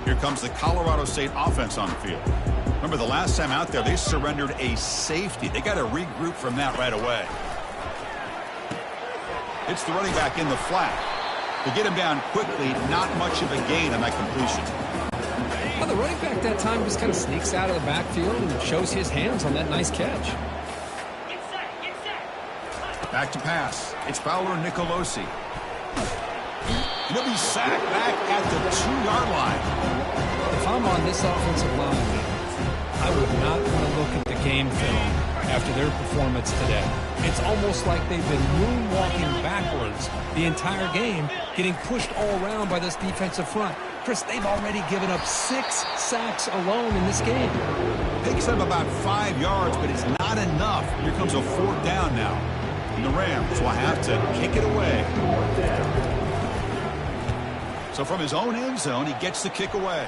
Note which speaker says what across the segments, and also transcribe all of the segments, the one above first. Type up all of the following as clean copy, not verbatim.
Speaker 1: Here comes the Colorado State offense on the field. Remember, the last time out there, they surrendered a safety. They got to regroup from that right away. It's the running back in the flat. To get him down quickly, not much of a gain on that completion.
Speaker 2: Well, the running back that time just kind of sneaks out of the backfield and shows his hands on that nice catch.
Speaker 1: Back to pass. It's Fowler Nicolosi. He'll be sacked back at the 2-yard line.
Speaker 2: If I'm on this offensive line, I would not want to look at the game film after their performance today. It's almost like they've been moonwalking backwards the entire game, getting pushed all around by this defensive front. Chris, they've already given up 6 sacks alone in this game.
Speaker 1: Picks up about 5 yards, but it's not enough. Here comes a 4th down now. And the Rams will have to kick it away. So from his own end zone, he gets the kick away.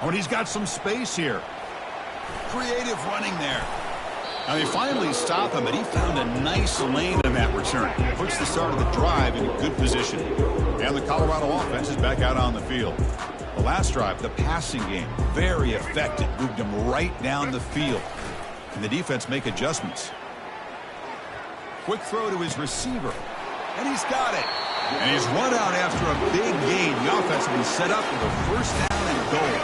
Speaker 1: Oh, and he's got some space here. Creative running there. Now they finally stop him, but he found a nice lane in that return. Puts the start of the drive in good position. And the Colorado offense is back out on the field. The last drive, the passing game, very effective. Moved him right down the field. And the defense make adjustments. Quick throw to his receiver. And he's got it. And he's run out after a big gain. The offense will be set up with a 1st down and goal.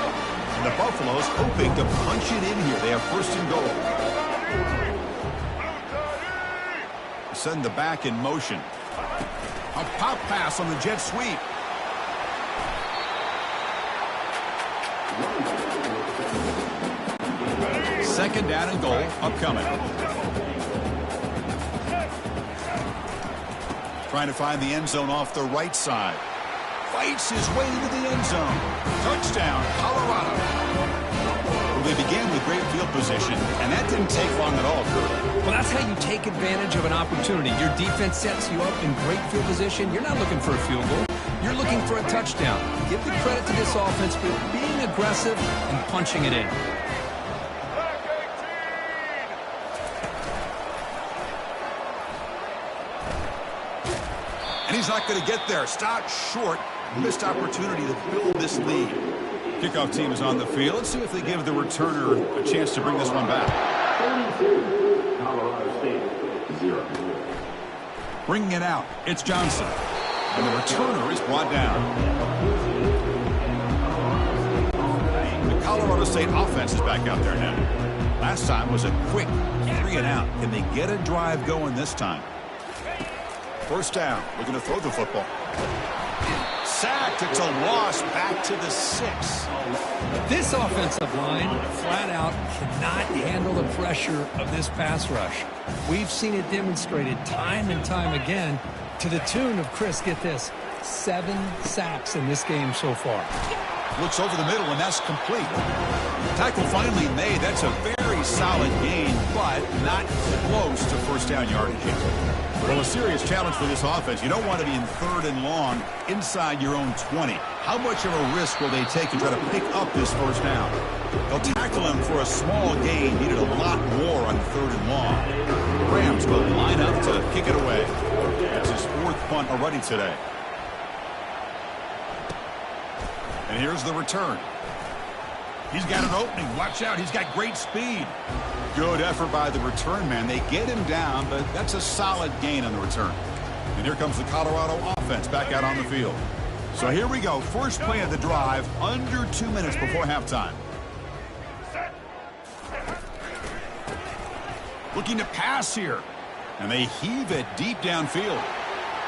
Speaker 1: And the Buffaloes hoping to punch it in here. They have 1st and goal. Send the back in motion. A pop pass on the jet sweep. Second down and goal upcoming. Trying to find the end zone off the right side. Fights his way into the end zone. Touchdown, Colorado. Well, they began with great field position, and that didn't take long at all, Kurt.
Speaker 2: Well, that's how you take advantage of an opportunity. Your defense sets you up in great field position. You're not looking for a field goal. You're looking for a touchdown. Give the credit to this offense for being aggressive and punching it in.
Speaker 1: And he's not going to get there. Stopped short. Missed opportunity to build this lead. Kickoff team is on the field. Let's see if they give the returner a chance to bring this one back.
Speaker 3: Colorado State, 0.
Speaker 1: Bringing it out, it's Johnson. And the returner is brought down. The Colorado State offense is back out there now. Last time was a quick 3 and out. Can they get a drive going this time? 1st down. Looking to throw the football. Sacked. It's a loss back to the 6.
Speaker 2: This offensive line, flat out, cannot handle the pressure of this pass rush. We've seen it demonstrated time and time again to the tune of, Chris, get this, 7 sacks in this game so far.
Speaker 1: Looks over the middle, and that's complete. Tackle finally made. That's a very solid gain, but not close to 1st down yardage yet. Well, a serious challenge for this offense. You don't want to be in 3rd and long inside your own 20. How much of a risk will they take to try to pick up this 1st down? They'll tackle him for a small gain. Needed a lot more on 3rd and long. The Rams will line up to kick it away. That's his 4th punt already today. And here's the return. He's got an opening. Watch out. He's got great speed. Good effort by the return man. They get him down, but that's a solid gain on the return. And here comes the Colorado offense back out on the field. So here we go. First play of the drive, under 2 minutes before halftime. Looking to pass here. And they heave it deep downfield.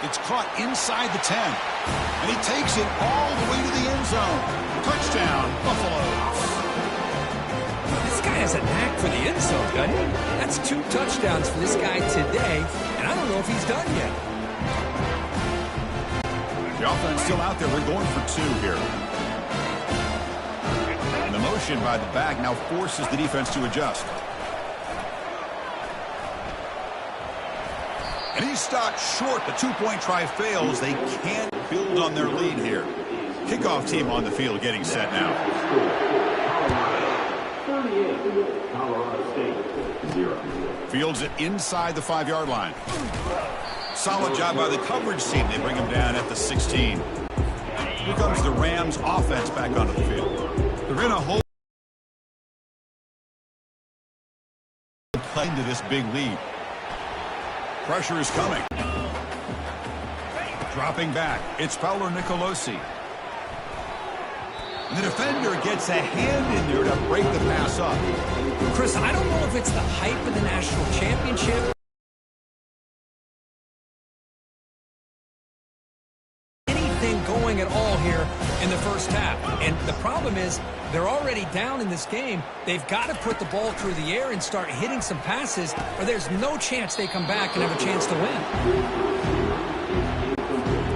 Speaker 1: It's caught inside the 10. And he takes it all the way to the end zone. Touchdown, Buffaloes.
Speaker 2: This guy has a knack for the end zone, doesn't he? That's 2 touchdowns for this guy today, and I don't know if he's done yet.
Speaker 1: The offense still out there. They're going for 2 here. And the motion by the back now forces the defense to adjust. And he's stopped short. The 2-point try fails. They can't build on their lead here. Kickoff team on the field getting set now.
Speaker 3: Colorado State, 0.
Speaker 1: Fields it inside the 5-yard line. Solid job by the coverage team. They bring him down at the 16. Here comes comes the Rams offense back onto the field. They're going to hold into this big lead. Pressure is coming. Dropping back. It's Fowler Nicolosi. The defender gets a hand in there to break the pass up.
Speaker 2: Chris, I don't know if it's the hype of the national championship. Anything going at all here in the first half. And the problem is they're already down in this game. They've got to put the ball through the air and start hitting some passes, or there's no chance they come back and have a chance to win.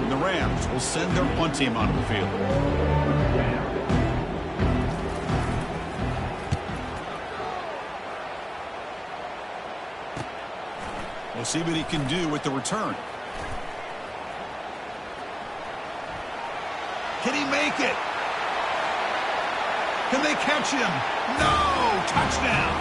Speaker 1: And the Rams will send their punt team onto the field. We'll see what he can do with the return. Can he make it? Can they catch him? No! Touchdown!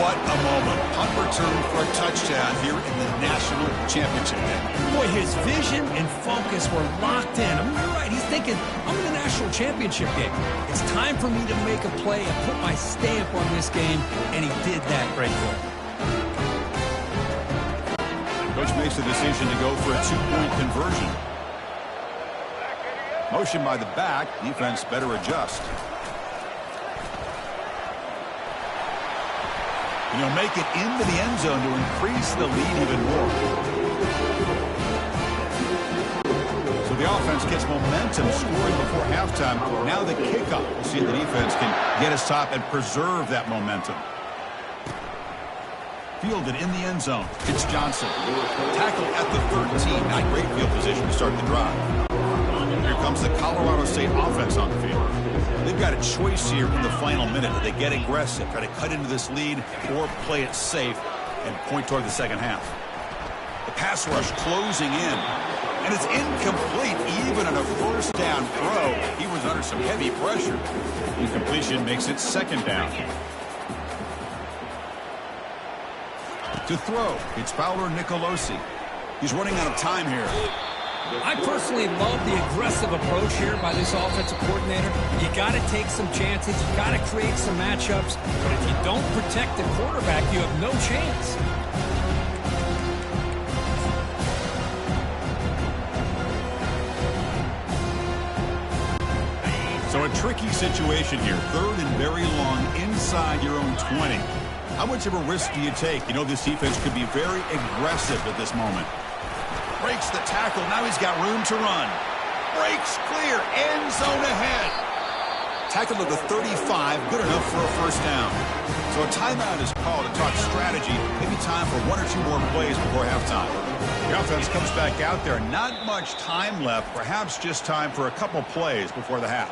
Speaker 1: What a moment. Punt return for a touchdown here in the national championship game.
Speaker 2: Boy, his vision and focus were locked in. I mean, you're right. He's thinking, I'm in the national championship game. It's time for me to make a play and put my stamp on this game, and he did that right there.
Speaker 1: Coach makes the decision to go for a two-point conversion. Motion by the back. Defense better adjust. And he'll make it into the end zone to increase the lead even more. So the offense gets momentum scoring before halftime. Now the kickoff. We'll see if the defense can get us top and preserve that momentum. Fielded in the end zone. It's Johnson. Tackle at the 13. Not great field position to start the drive. Here comes the Colorado State offense on the field. They've got a choice here in the final minute. Do they get aggressive, try to cut into this lead, or play it safe and point toward the second half? The pass rush closing in. And it's incomplete even on a first down throw. He was under some heavy pressure. Incompletion makes it second down. To throw, it's Fowler Nicolosi. He's running out of time here.
Speaker 2: I personally love the aggressive approach here by this offensive coordinator. You got to take some chances. You got to create some matchups. But if you don't protect the quarterback, you have no chance.
Speaker 1: So a tricky situation here. Third and very long inside your own 20. How much of a risk do you take? You know this defense could be very aggressive at this moment. Breaks the tackle. Now he's got room to run. Breaks clear. End zone ahead. Tackle at the 35. Good enough for a first down. So a timeout is called to talk strategy. Maybe time for one or two more plays before halftime. The offense comes back out there. Not much time left. Perhaps just time for a couple plays before the half.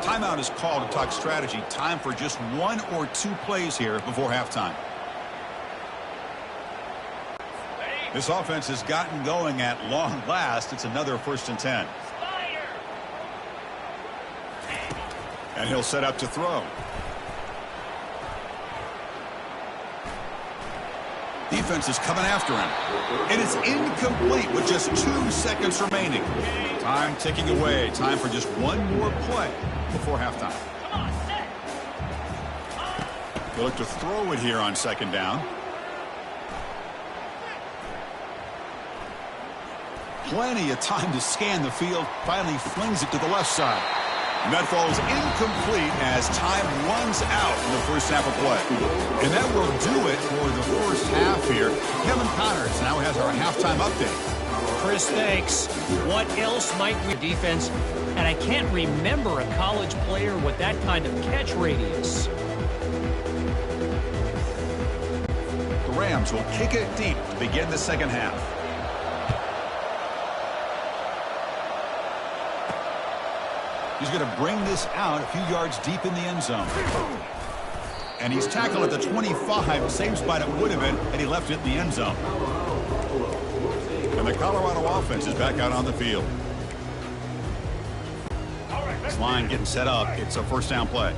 Speaker 1: Timeout is called to talk strategy. Time for just one or two plays here before halftime. This offense has gotten going at long last. It's another 1st and 10. And he'll set up to throw. Defense is coming after him. And it's incomplete with just 2 seconds remaining. Time ticking away. Time for just one more play before halftime. He'll look to throw it here on second down. Plenty of time to scan the field. Finally flings it to the left side. And that falls incomplete as time runs out in the first half of play. And that will do it for the first half here. Kevin Connors now has our halftime update.
Speaker 4: Chris, thanks. What else might we defense? And I can't remember a college player with that kind of catch radius.
Speaker 1: The Rams will kick it deep to begin the second half. He's going to bring this out a few yards deep in the end zone. And he's tackled at the 25, same spot it would have been had he left it in the end zone. And the Colorado offense is back out on the field. This line getting set up. It's a first down play.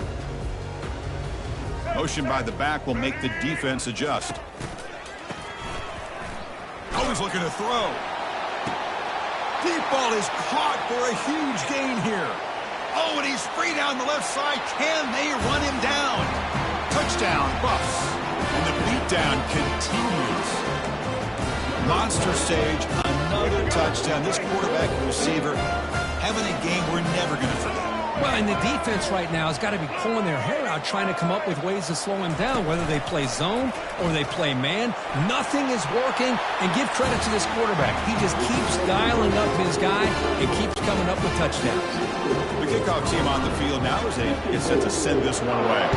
Speaker 1: Motion by the back will make the defense adjust. Always looking to throw. Deep ball is caught for a huge gain here. Oh, and he's free down the left side. Can they run him down? Touchdown, Buffs. And the beatdown continues. Monster stage, another touchdown. This quarterback and receiver having a game we're never going to forget.
Speaker 2: Well, and the defense right now has got to be pulling their hair out trying to come up with ways to slow him down, whether they play zone or they play man. Nothing is working, and give credit to this quarterback. He just keeps dialing up his guy and keeps coming up with touchdowns.
Speaker 1: The kickoff team on the field now as they get set to send this one away.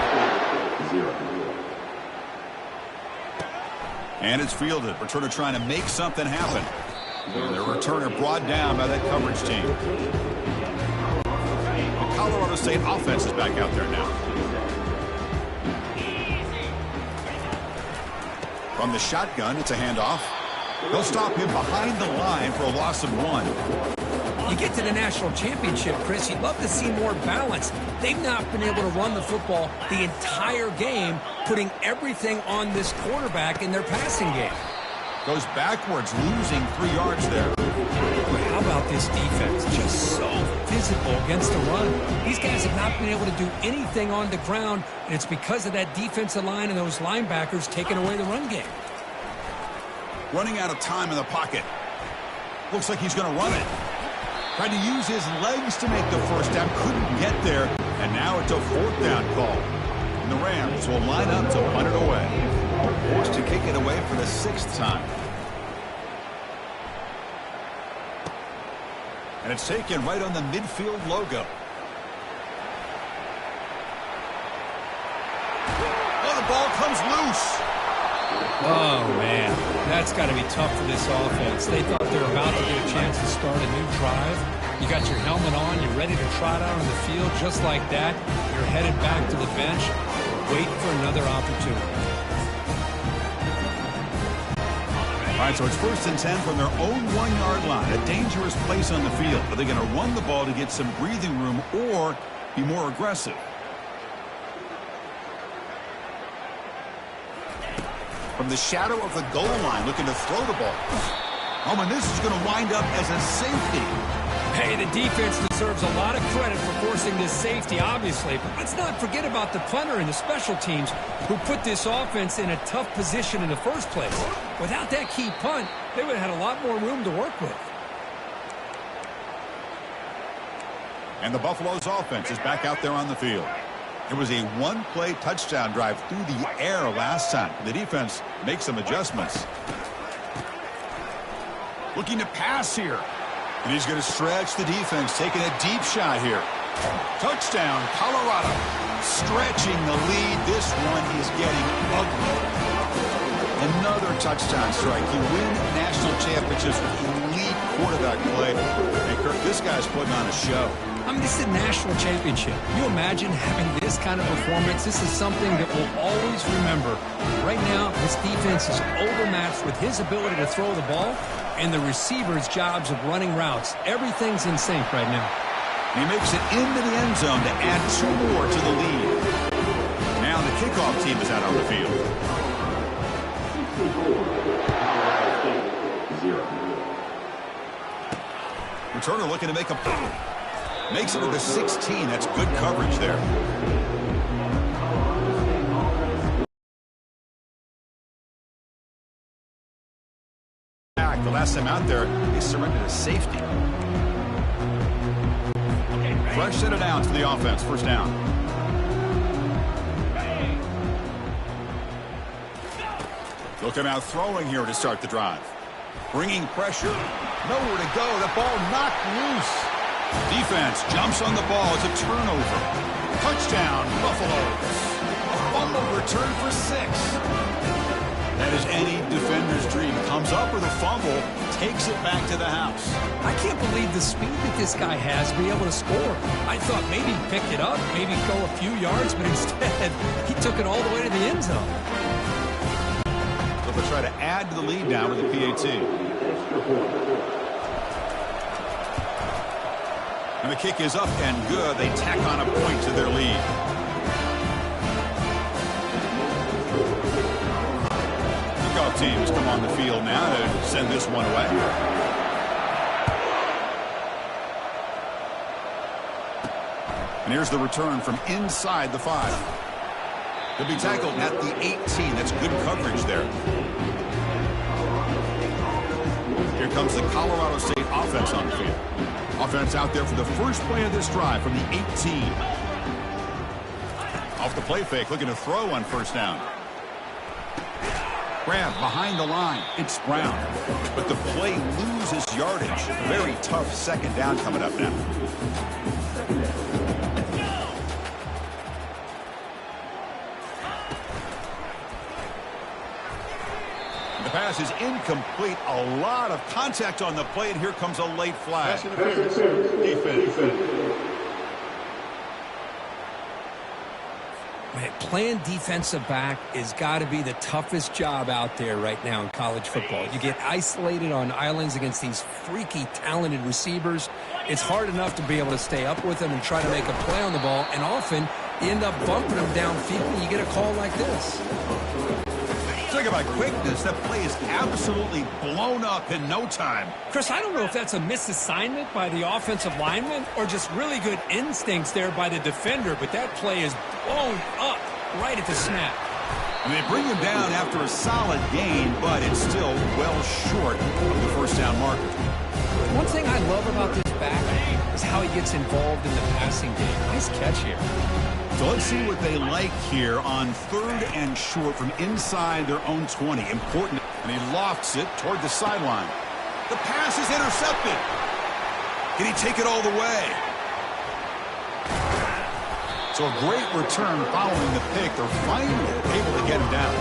Speaker 1: And it's fielded. Returner trying to make something happen. And the returner brought down by that coverage team. The Colorado State offense is back out there now. From the shotgun, it's a handoff. They'll stop him behind the line for a loss of 1.
Speaker 2: You get to the national championship, Chris, you'd love to see more balance. They've not been able to run the football the entire game, putting everything on this quarterback in their passing game.
Speaker 1: Goes backwards, losing 3 yards there.
Speaker 2: How about this defense? Just so physical against the run. These guys have not been able to do anything on the ground, and it's because of that defensive line and those linebackers taking away the run game.
Speaker 1: Running out of time in the pocket. Looks like he's going to run it. Tried to use his legs to make the first down. Couldn't get there. And now it's a 4th down call. And the Rams will line up to punt it away. Forced to kick it away for the 6th time. And it's taken right on the midfield logo. Oh, the ball comes loose.
Speaker 2: Oh, man. That's got to be tough for this offense. They thought they were about to get a chance to start a new drive. You got your helmet on. You're ready to trot out on the field just like that. You're headed back to the bench. Wait for another opportunity.
Speaker 1: All right, so it's 1st and 10 from their own 1-yard line. A dangerous place on the field. Are they going to run the ball to get some breathing room or be more aggressive? From the shadow of the goal line, looking to throw the ball. Oh, and this is going to wind up as a safety.
Speaker 2: Hey, the defense deserves a lot of credit for forcing this safety, obviously. But let's not forget about the punter and the special teams who put this offense in a tough position in the first place. Without that key punt, they would have had a lot more room to work with.
Speaker 1: And the Buffalo's offense is back out there on the field. It was a 1-play touchdown drive through the air last time. The defense makes some adjustments. Looking to pass here. And he's going to stretch the defense, taking a deep shot here. Touchdown, Colorado. Stretching the lead. This one is getting ugly. Another touchdown strike. You win national championships with elite quarterback play. And Kirk, this guy's putting on a show.
Speaker 2: I mean, this is a national championship. Can you imagine having this kind of performance? This is something that we'll always remember. Right now, this defense is overmatched with his ability to throw the ball and the receivers' jobs of running routes. Everything's in sync right now.
Speaker 1: He makes it into the end zone to add 2 more to the lead. Now the kickoff team is out on the field.
Speaker 3: 0.
Speaker 1: Returner looking to make a... Makes it to the 16. That's good coverage there. The last time out there, he surrendered a safety. Fresh set of downs for the offense. 1st down. They'll come out throwing here to start the drive. Bringing pressure. Nowhere to go. The ball knocked loose. Defense jumps on the ball. It's a turnover. Touchdown, Buffaloes. A fumble return for 6. That is any defender's dream. Comes up with a fumble, takes it back to the house.
Speaker 2: I can't believe the speed that this guy has to be able to score. I thought maybe he'd pick it up, maybe go a few yards, but instead he took it all the way to the end zone.
Speaker 1: So they'll try to add to the lead now with the PAT. And the kick is up and good. They tack on a point to their lead. Kickoff teams come on the field now to send this one away. And here's the return from inside the 5. He'll be tackled at the 18. That's good coverage there. Here comes the Colorado State offense on the field. Offense out there for the first play of this drive from the 18. Off the play fake, looking to throw on first down. Grab behind the line. It's Brown. But the play loses yardage. Very tough second down coming up now. The pass is incomplete. A lot of contact on the play, and here comes a late flag. Defense.
Speaker 2: Man, playing defensive back has got to be the toughest job out there right now in college football. You get isolated on islands against these freaky, talented receivers. It's hard enough to be able to stay up with them and try to make a play on the ball, and often you end up bumping them downfield and you get a call like this.
Speaker 1: Talk about quickness. That play is absolutely blown up in no time.
Speaker 2: Chris, I don't know if that's a misassignment by the offensive lineman or just really good instincts there by the defender, but that play is blown up right at the snap.
Speaker 1: And they bring him down after a solid gain, but it's still well short of the first down marker.
Speaker 2: One thing I love about this back is how he gets involved in the passing game. Nice catch here.
Speaker 1: So let's see what they like here on 3rd and short from inside their own 20. Important. And he lofts it toward the sideline. The pass is intercepted. Can he take it all the way? So a great return following the pick. They're finally able to get him down.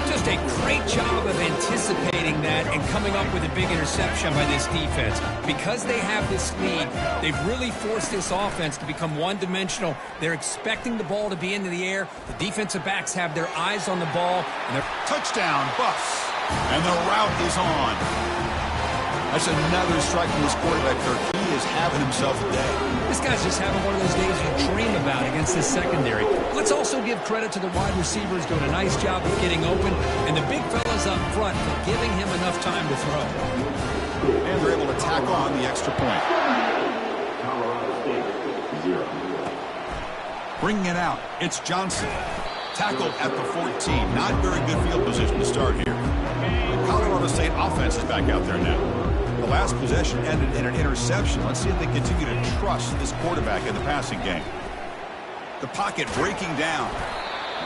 Speaker 2: Just a great job of anticipating that and coming up with a big interception by this defense. Because they have this lead, they've really forced this offense to become one-dimensional. They're expecting the ball to be into the air. The defensive backs have their eyes on the ball. And they're
Speaker 1: touchdown, Buffs. And the route is on. That's another strike from this quarterback, Kirk. He is having himself a day.
Speaker 2: This guy's just having one of those days you dream about against this secondary. Let's also give credit to the wide receivers doing a nice job of getting open, and the big fellas up front for giving him enough time to throw.
Speaker 1: And they're able to tack on the extra point.
Speaker 3: Colorado State, 0.
Speaker 1: Bringing it out, it's Johnson. Tackled at the 14. Not very good field position to start here. The Colorado State offense is back out there now. The last possession ended in an interception. Let's see if they continue to trust this quarterback in the passing game. The pocket breaking down.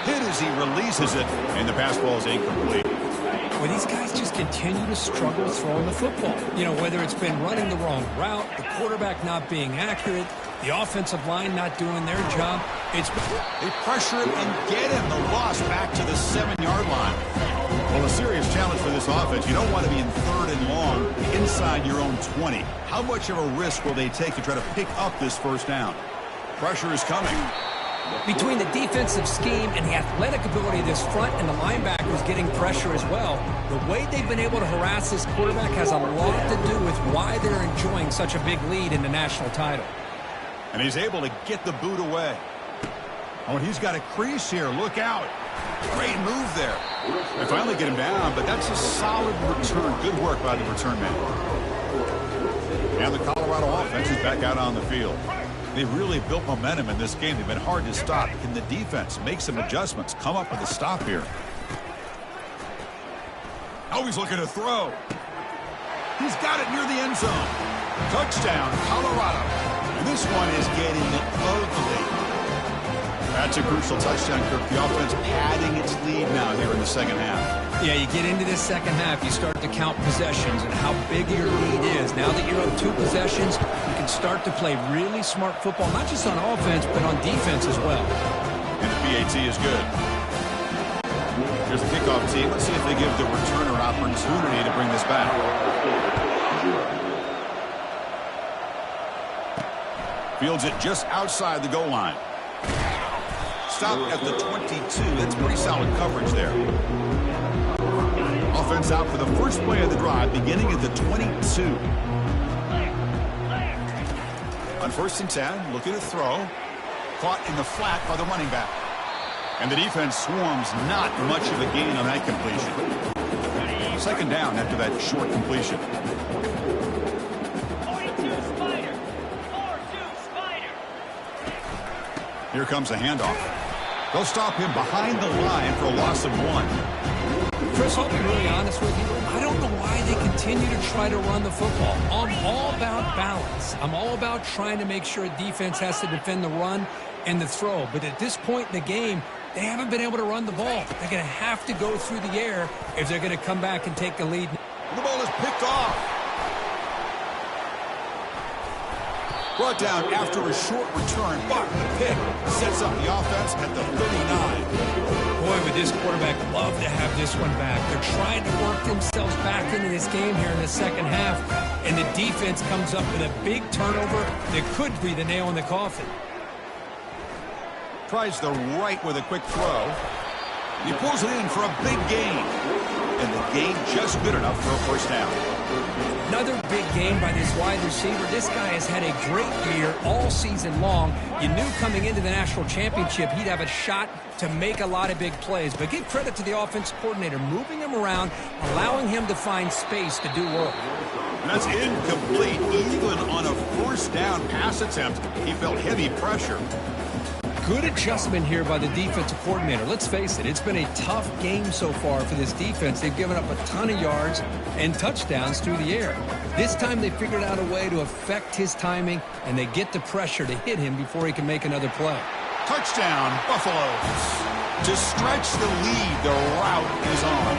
Speaker 1: Hit as he releases it, and the pass ball is incomplete.
Speaker 2: Well, these guys just continue to struggle throwing the football. You know, whether it's been running the wrong route, the quarterback not being accurate, the offensive line not doing their job.
Speaker 1: They pressure him and get him. The loss back to the 7-yard line. Well, a serious challenge for this offense. You don't want to be in 3rd and long inside your own 20. How much of a risk will they take to try to pick up this first down? Pressure is coming.
Speaker 2: Between the defensive scheme and the athletic ability of this front and the linebackers getting pressure as well, the way they've been able to harass this quarterback has a lot to do with why they're enjoying such a big lead in the national title.
Speaker 1: And he's able to get the boot away. Oh, and he's got a crease here. Look out. Great move there. They finally get him down, but that's a solid return. Good work by the return man. And the Colorado offense is back out on the field. They've really built momentum in this game. They've been hard to stop. Can the defense make some adjustments? Come up with a stop here. Oh, he's looking to throw. He's got it near the end zone. Touchdown, Colorado. And this one is getting ugly. That's a crucial touchdown, Kirk. The offense padding its lead now here in the second half.
Speaker 2: Yeah, you get into this second half, you start to count possessions and how big your lead is. Now that you're up 2 possessions, you can start to play really smart football, not just on offense, but on defense as well.
Speaker 1: And the PAT is good. Here's the kickoff team. Let's see if they give the returner opportunity to bring this back. Fields it just outside the goal line. Stop at the 22. That's pretty solid coverage there. Offense out for the first play of the drive, beginning at the 22. On 1st and 10, looking to throw. Caught in the flat by the running back. And the defense swarms, not much of a gain on that completion. Second down after that short completion. Here comes a handoff. They'll stop him behind the line for a loss of 1.
Speaker 2: Chris, I'll be really honest with you. I don't know why they continue to try to run the football. I'm all about balance. I'm all about trying to make sure a defense has to defend the run and the throw. But at this point in the game, they haven't been able to run the ball. They're going to have to go through the air if they're going to come back and take the lead.
Speaker 1: The ball is picked off. Brought down after a short return, but the pick sets up the offense at the 39.
Speaker 2: Boy, would this quarterback love to have this one back. They're trying to work themselves back into this game here in the second half, and the defense comes up with a big turnover that could be the nail in the coffin.
Speaker 1: Tries the right with a quick throw. He pulls it in for a big gain, and the gain just good enough for a first down.
Speaker 2: Another big game by this wide receiver. This guy has had a great year all season long. You knew coming into the national championship he'd have a shot to make a lot of big plays. But give credit to the offensive coordinator, moving him around, allowing him to find space to do work.
Speaker 1: And that's incomplete. Even on a first down pass attempt, he felt heavy pressure.
Speaker 2: Good adjustment here by the defensive coordinator. Let's face it, it's been a tough game so far for this defense. They've given up a ton of yards and touchdowns through the air. This time they figured out a way to affect his timing, and they get the pressure to hit him before he can make another play.
Speaker 1: Touchdown, Buffaloes. To stretch the lead, the route is on.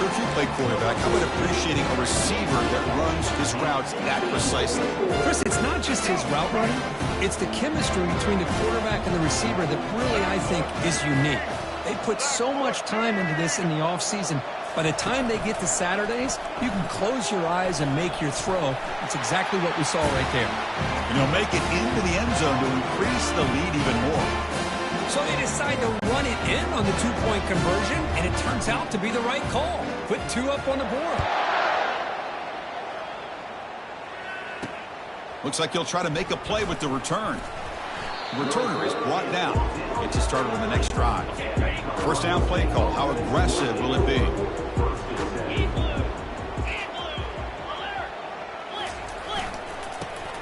Speaker 1: If you play quarterback, how about appreciating a receiver that runs his routes that precisely?
Speaker 2: Chris, it's not just his route running. It's the chemistry between the quarterback and the receiver that really, I think, is unique. They put so much time into this in the offseason. By the time they get to Saturdays, you can close your eyes and make your throw. That's exactly what we saw right there.
Speaker 1: And he'll make it into the end zone to increase the lead even more.
Speaker 2: So they decide to run it in on the two-point conversion, and it turns out to be the right call. Put 2 up on the board.
Speaker 1: Looks like he'll try to make a play with the return. The returner is brought down. Gets it started on the next drive. First down play call. How aggressive will it be?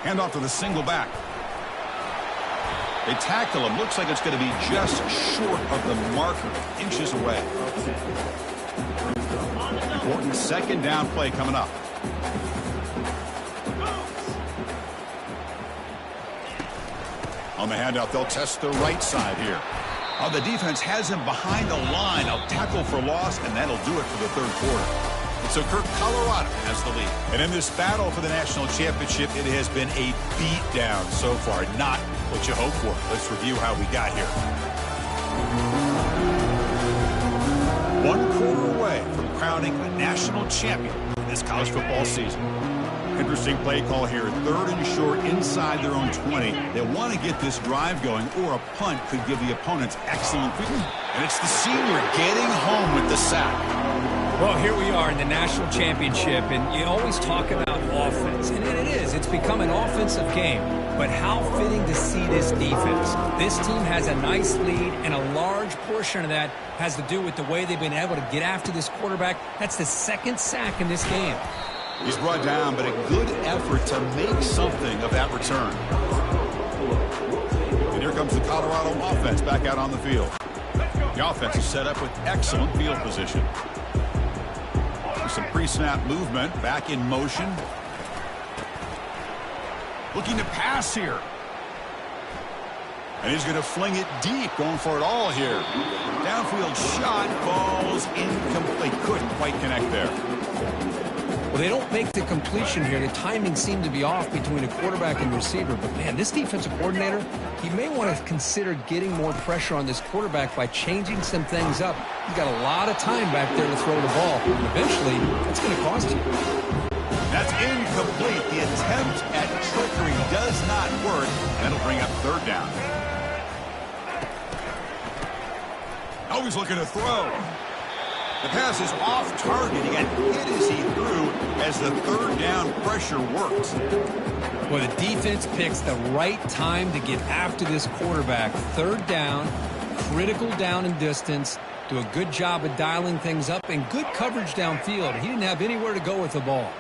Speaker 1: Hand off to the single back. They tackle him. Looks like it's going to be just short of the marker. Inches away. Important second down play coming up. On the handout, they'll test the right side here. Oh, the defense has him behind the line. A tackle for loss, and that'll do it for the third quarter. And so Kirk, Colorado has the lead. And in this battle for the national championship, it has been a beatdown so far. Not what you hope for. Let's review how we got here. 1 quarter away from crowning a national champion this college football season. Interesting play call here. 3rd and short inside their own 20. They want to get this drive going, or a punt could give the opponents excellent freedom. And it's the senior getting home with the sack.
Speaker 2: Well, here we are in the national championship, and you always talk about offense, and it is. It's become an offensive game. But how fitting to see this defense. This team has a nice lead, and a large portion of that has to do with the way they've been able to get after this quarterback. That's the 2nd sack in this game.
Speaker 1: He's brought down, but a good effort to make something of that return. And here comes the Colorado offense back out on the field. The offense is set up with excellent field position. Some pre-snap movement, back in motion. Looking to pass here. And he's going to fling it deep, going for it all here. Downfield shot, falls incomplete. Couldn't quite connect there.
Speaker 2: Well, they don't make the completion here. The timing seemed to be off between a quarterback and receiver. But, man, this defensive coordinator, he may want to consider getting more pressure on this quarterback by changing some things up. He's got a lot of time back there to throw the ball. Eventually, that's going to cost you.
Speaker 1: That's incomplete. The attempt at trickery does not work. That'll bring up 3rd down. Now he's looking to throw. The pass is off target. He got hit as he threw as the 3rd down pressure worked.
Speaker 2: Well, the defense picks the right time to get after this quarterback. 3rd down, critical down and distance. Do a good job of dialing things up and good coverage downfield. He didn't have anywhere to go with the ball.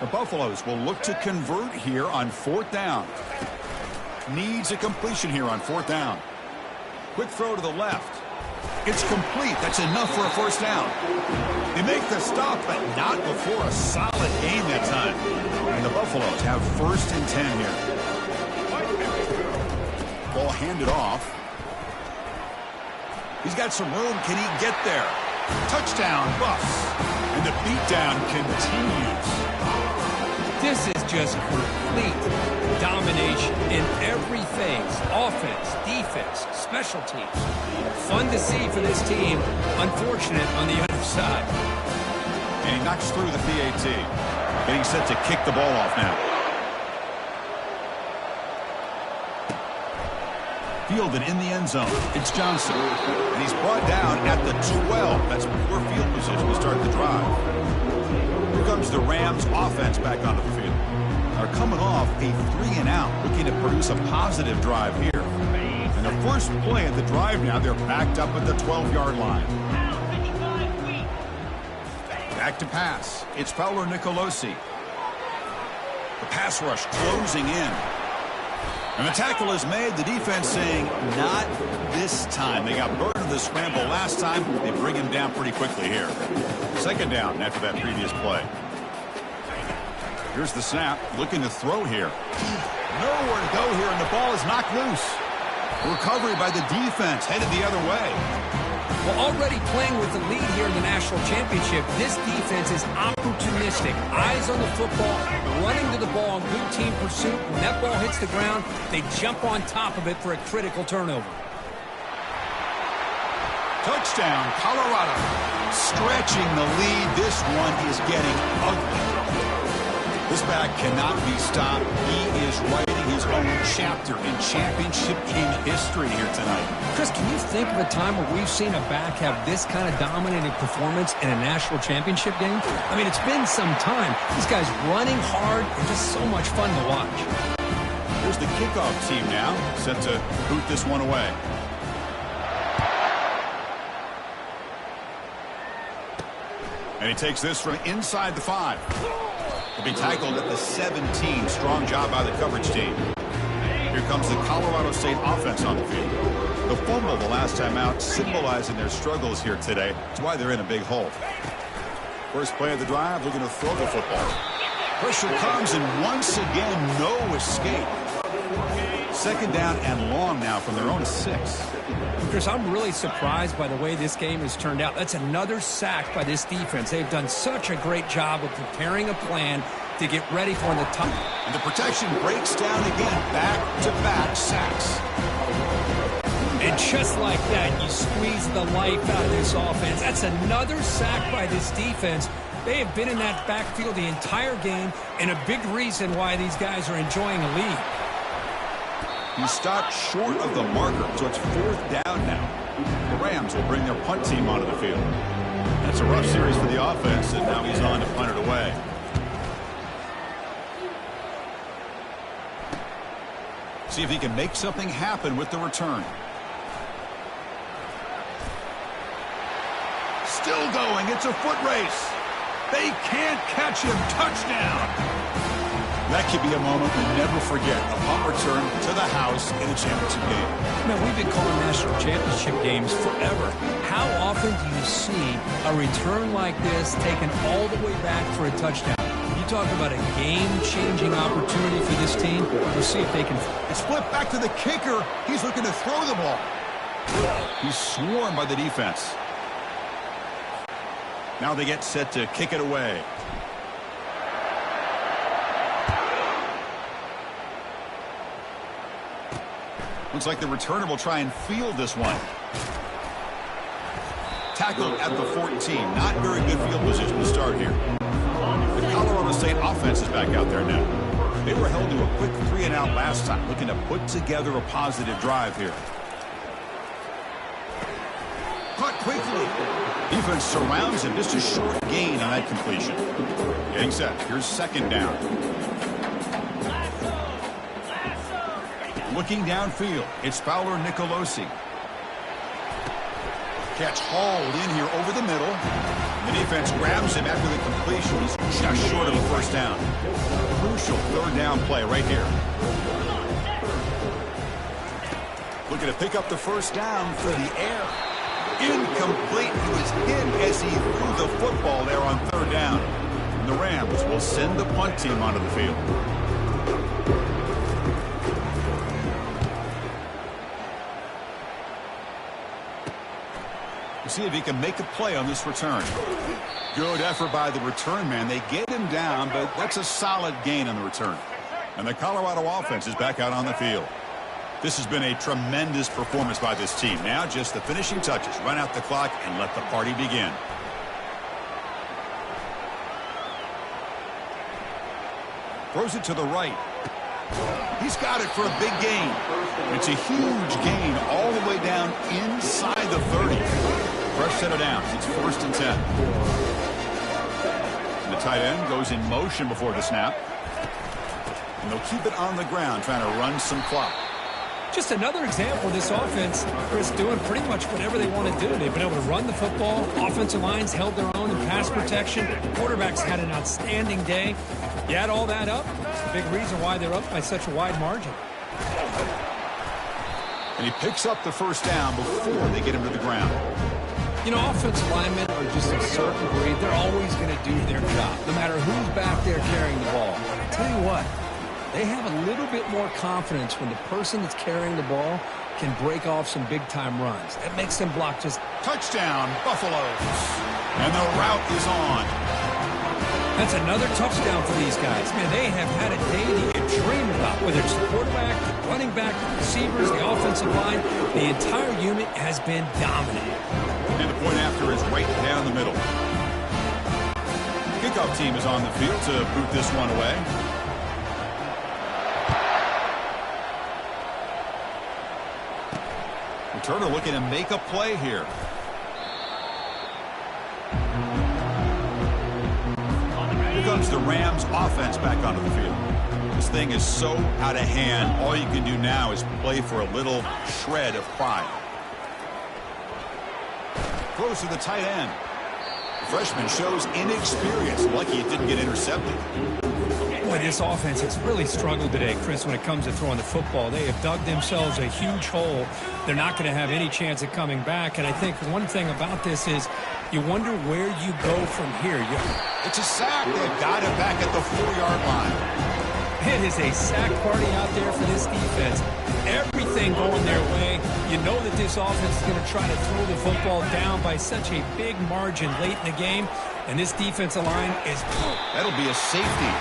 Speaker 1: The Buffaloes will look to convert here on 4th down. needs a completion here on 4th down. Quick throw to the left. It's complete. That's enough for a first down. They make the stop, but not before a solid gain that time. And the Buffaloes have 1st and 10 here. Ball handed off. He's got some room. Can he get there? Touchdown, Buffs. And the beatdown continues.
Speaker 2: This is just complete domination in every phase. Offense, defense, special teams. Fun to see for this team. Unfortunate on the other side.
Speaker 1: And he knocks through the PAT. Getting set to kick the ball off now. Fielded in the end zone. It's Johnson. And he's brought down at the 12. That's poor field position to start the drive. Here comes the Rams offense back onto the field. They're coming off a 3-and-out, looking to produce a positive drive here. And the first play of the drive now, they're backed up at the 12-yard line. Back to pass. It's Fowler Nicolosi. The pass rush closing in. And the tackle is made. The defense saying, not this time. They got burned in the scramble last time. They bring him down pretty quickly here. 2nd down after that previous play. Here's the snap. Looking to throw here. Nowhere to go here, and the ball is knocked loose. Recovery by the defense. Headed the other way.
Speaker 2: Well, already playing with the lead here in the national championship, this defense is opportunistic. Eyes on the football, running to the ball in good team pursuit. When that ball hits the ground, they jump on top of it for a critical turnover.
Speaker 1: Touchdown, Colorado. Stretching the lead. This one is getting ugly. This back cannot be stopped. He is writing his own chapter in championship game history here tonight.
Speaker 2: Chris, can you think of a time where we've seen a back have this kind of dominating performance in a national championship game? I mean, it's been some time. This guy's running hard and just so much fun to watch.
Speaker 1: Here's the kickoff team now, set to boot this one away. And he takes this from inside the 5. He'll be tackled at the 17. Strong job by the coverage team. Here comes the Colorado State offense on the field. The fumble the last time out, symbolizing their struggles here today. That's why they're in a big hole. First play of the drive, looking to throw the football. Pressure comes, and once again, no escape. 2nd down and long now from their own 6.
Speaker 2: Chris, I'm really surprised by the way this game has turned out. That's another sack by this defense. They've done such a great job of preparing a plan to get ready for the top.
Speaker 1: And the protection breaks down again. Back-to-back sacks.
Speaker 2: And just like that, you squeeze the life out of this offense. That's another sack by this defense. They have been in that backfield the entire game, and a big reason why these guys are enjoying a lead.
Speaker 1: He stopped short of the marker, so it's 4th down now. The Rams will bring their punt team onto the field. That's a rough series for the offense, and now he's on to punt it away. See if he can make something happen with the return. Still going. It's a foot race. They can't catch him. Touchdown. That could be a moment we'll never forget. A punt return to the house in a championship game.
Speaker 2: Man, we've been calling national championship games forever. How often do you see a return like this taken all the way back for a touchdown? You talk about a game-changing opportunity for this team. We'll see if they can.
Speaker 1: It's flipped back to the kicker. He's looking to throw the ball. He's swarmed by the defense. Now they get set to kick it away. Looks like the returner will try and field this one. Tackled at the 14. Not very good field position to start here. The Colorado State offense is back out there now. They were held to a quick 3-and-out last time, looking to put together a positive drive here. Caught quickly. Defense surrounds him. Just a short gain on that completion. Getting set. Here's 2nd down. Looking downfield, it's Fowler Nicolosi. Catch hauled in here over the middle. The defense grabs him after the completion. He's just short of a first down. Crucial 3rd down play right here. looking to pick up the first down through the air. Incomplete. He was hit as he threw the football there on third down. And the Rams will send the punt team onto the field. We'll see if he can make a play on this return. Good effort by the return man. They get him down, but that's a solid gain on the return. And the Colorado offense is back out on the field. This has been a tremendous performance by this team. Now just the finishing touches. Run out the clock and let the party begin. Throws it to the right. He's got it for a big gain. It's a huge gain all the way down inside the 30. Fresh set of downs. It's 1st and 10. And the tight end goes in motion before the snap. And they'll keep it on the ground, trying to run some clock.
Speaker 2: Just another example of this offense, Chris, doing pretty much whatever they want to do. They've been able to run the football. Offensive lines held their own in pass protection. Quarterbacks had an outstanding day. You add all that up, it's a big reason why they're up by such a wide margin.
Speaker 1: And he picks up the first down before they get him to the ground.
Speaker 2: You know, offensive linemen are just a certain breed. They're always going to do their job, no matter who's back there carrying the ball. I'll tell you what, they have a little bit more confidence when the person that's carrying the ball can break off some big-time runs. That makes them block just...
Speaker 1: Touchdown, Buffaloes. And the route is on.
Speaker 2: That's another touchdown for these guys. Man, they have had a day that you dream about, whether it's the quarterback, the running back, the receivers, the offensive line. The entire unit has been dominant.
Speaker 1: And the point after is right down the middle. Kickoff team is on the field to boot this one away. Returner looking to make a play here. Here comes the Rams offense back onto the field. This thing is so out of hand. All you can do now is play for a little shred of pride. Throws to the tight end. The freshman shows inexperience. Lucky it didn't get intercepted.
Speaker 2: Boy, this offense has really struggled today, Chris, when it comes to throwing the football. They have dug themselves a huge hole. They're not going to have any chance of coming back. And I think one thing about this is you wonder where you go from here.
Speaker 1: It's a sack. They've got it back at the 4-yard line.
Speaker 2: It is a sack party out there for this defense. Everything going their way. You know that this offense is going to try to throw the football down by such a big margin late in the game. And this defensive line is...
Speaker 1: That'll be a safety.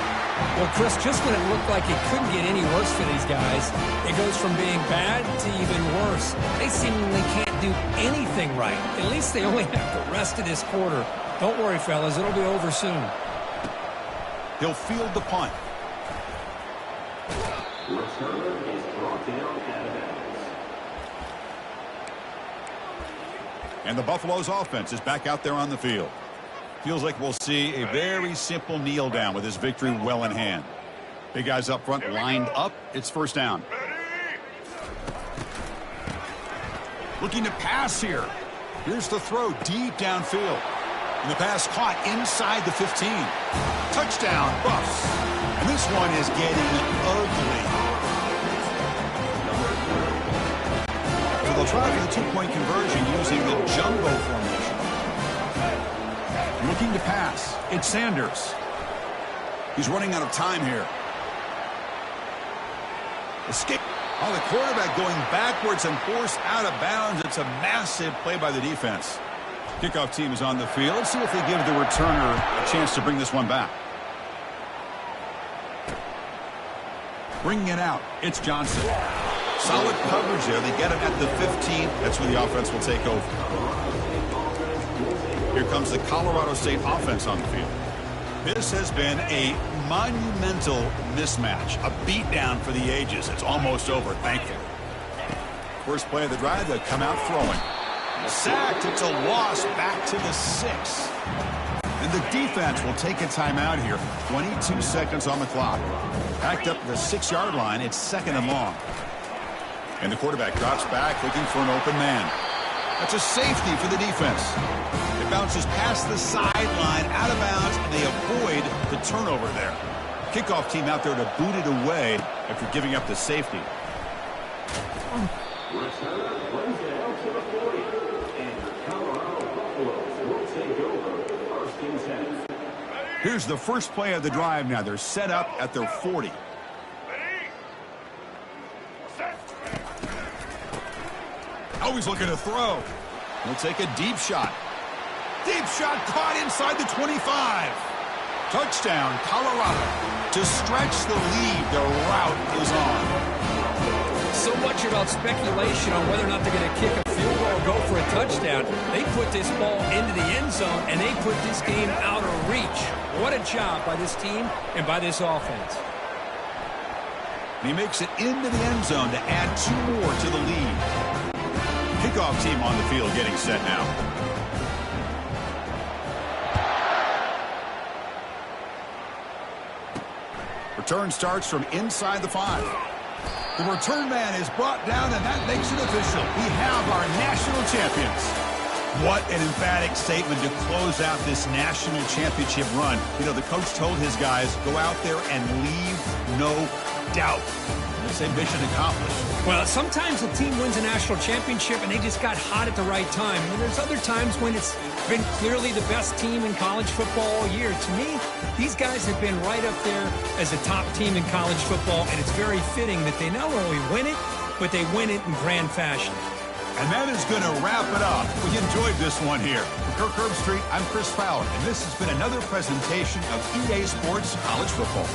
Speaker 2: Well, Chris, just when it looked like it couldn't get any worse for these guys, it goes from being bad to even worse. They seemingly can't do anything right. At least they only have the rest of this quarter. Don't worry, fellas. It'll be over soon.
Speaker 1: He'll field the punt.
Speaker 3: Return is brought down out of bounds.
Speaker 1: And the Buffaloes offense is back out there on the field. Feels like we'll see a very simple kneel down with this victory well in hand. Big guys up front lined up. It's first down. Looking to pass here. Here's the throw deep downfield. And the pass caught inside the 15. Touchdown, Buffs. And this one is getting ugly. So they'll try for the two-point conversion using the jumbo formation. Looking to pass. It's Sanders. He's running out of time here. Escape. Oh, the quarterback going backwards and forced out of bounds. It's a massive play by the defense. Kickoff team is on the field. Let's see if they give the returner a chance to bring this one back. Bringing it out. It's Johnson. Solid coverage there. They get him at the 15. That's where the offense will take over. Here comes the Colorado State offense on the field. This has been a monumental mismatch. A beatdown for the ages. It's almost over, thankfully. First play of the drive, they come out throwing. Sacked. It's a loss back to the 6. And the defense will take a timeout here. 22 seconds on the clock. Backed up the 6-yard line. It's second and long. And the quarterback drops back looking for an open man. That's a safety for the defense. It bounces past the sideline, out of bounds, and they avoid the turnover there. Kickoff team out there to boot it away after giving up the safety.
Speaker 3: Return brings it out to the 40. And the Colorado Buffaloes will take over first and 10.
Speaker 1: Here's the first play of the drive now. They're set up at their 40. Oh, he's looking to throw. He'll take a deep shot. Deep shot caught inside the 25. Touchdown, Colorado. To stretch the lead, the route is on.
Speaker 2: So much about speculation on whether or not they're going to kick a field goal or go for a touchdown. They put this ball into the end zone, and they put this game out of reach. What a job by this team and by this offense.
Speaker 1: He makes it into the end zone to add 2 more to the lead. Kickoff team on the field getting set now. Return starts from inside the 5. The return man is brought down, and that makes it official. We have our national champions. What an emphatic statement to close out this national championship run. You know, the coach told his guys, go out there and leave no doubt. They say mission accomplished.
Speaker 2: Well, sometimes a team wins a national championship and they just got hot at the right time. And then there's other times when it's been clearly the best team in college football all year. To me, these guys have been right up there as a top team in college football, and it's very fitting that they not only win it, but they win it in grand fashion.
Speaker 1: And that is going to wrap it up. We enjoyed this one here. For Kirk Herbstreit, I'm Chris Fowler, and this has been another presentation of EA Sports College Football.